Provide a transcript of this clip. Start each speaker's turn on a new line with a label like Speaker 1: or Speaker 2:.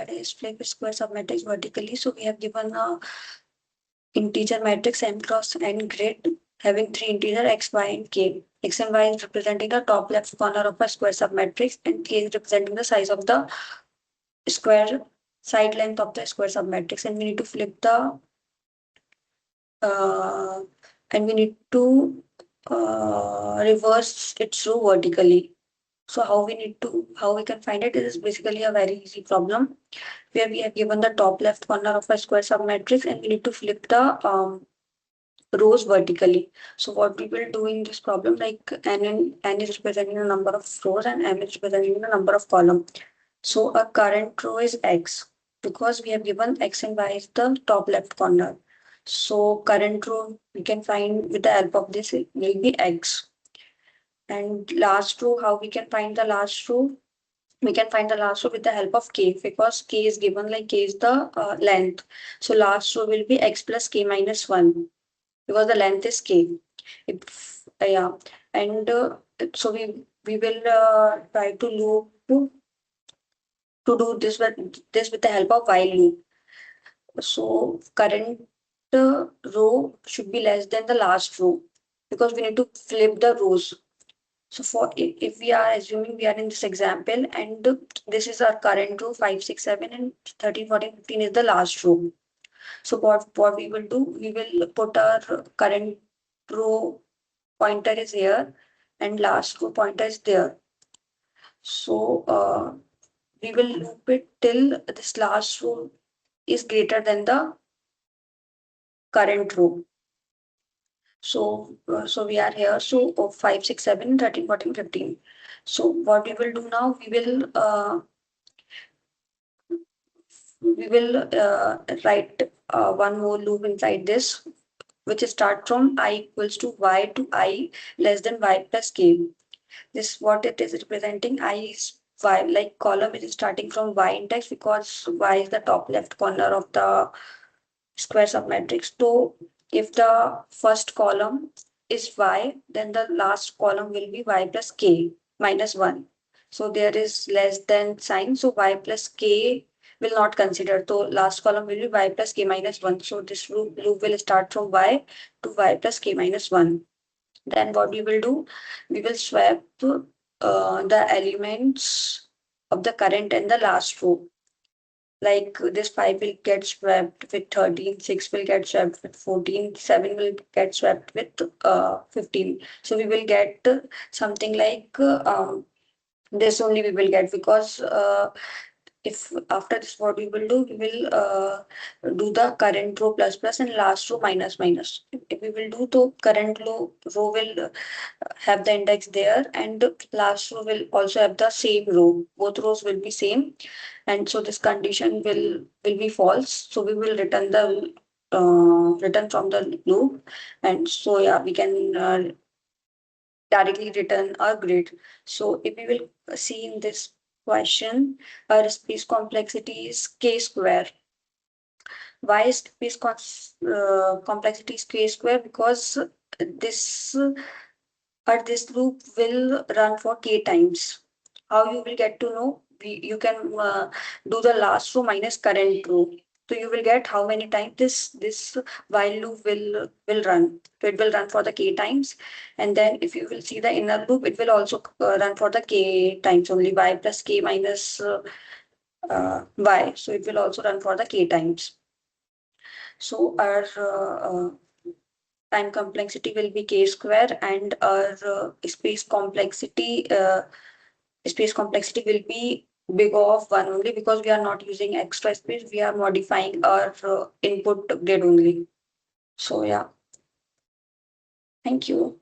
Speaker 1: that is flip square submatrix vertically. So we have given a integer matrix m cross n grid having three integers x, y, and k. X and y is representing the top left corner of a square submatrix, and k is representing the size of the square side length of the square submatrix. And we need to flip the and we need to reverse its row vertically. So how we can find it is basically a very easy problem where we have given the top left corner of a square submatrix and we need to flip the rows vertically. So what we will do in this problem, like n is representing the number of rows and m is representing the number of columns. So a current row is x because we have given x and y is the top left corner. So current row we can find with the help of this it will be x. And last row, how we can find the last row? We can find the last row with the help of k because k is given, like k is the length. So last row will be x plus k minus 1 because the length is k. If yeah, and so we will try to loop to do this with the help of while loop. So current row should be less than the last row because we need to flip the rows. So for if we are assuming we are in this example and this is our current row 5, 6, 7 and 13, 14, 15 is the last row. So what we will do, we will put our current row pointer is here and last row pointer is there. So we will loop it till this last row is greater than the current row. So we are here. So 5, 6, 7, 13, 14, 15. So what we will do now, we will write one more loop inside this, which start from I equals to y to I less than y plus k. This what it is representing. I is y, like column is starting from y index because y is the top left corner of the square submatrix. So if the first column is y, then the last column will be y plus k minus 1. So there is less than sign. So y plus k will not consider. So last column will be y plus k minus 1. So this loop will start from y to y plus k minus 1. Then what we will do, we will swap the elements of the current and the last row. Like this 5 will get swapped with 13, 6 will get swapped with 14, 7 will get swapped with 15. So we will get something like this only we will get because if after this what we will do, we will do the current row plus plus and last row minus minus. If we will do the current row will have the index there and last row will also have the same row. Both rows will be same, and so this condition will be false. So we will return the return from the loop, and so yeah, we can directly return our grid. So if we will see in this question, our space complexity is k square. Why is space complexity is k square? Because this this loop will run for k times. How you will get to know? You can do the last row minus current row. So you will get how many times this while loop will run. So it will run for the k times, and then if you will see the inner loop, it will also run for the k times only y plus k minus y. So it will also run for the k times. So our time complexity will be k square, and our space complexity will be big of 1 only because we are not using extra space. We are modifying our input grid only. So yeah, thank you.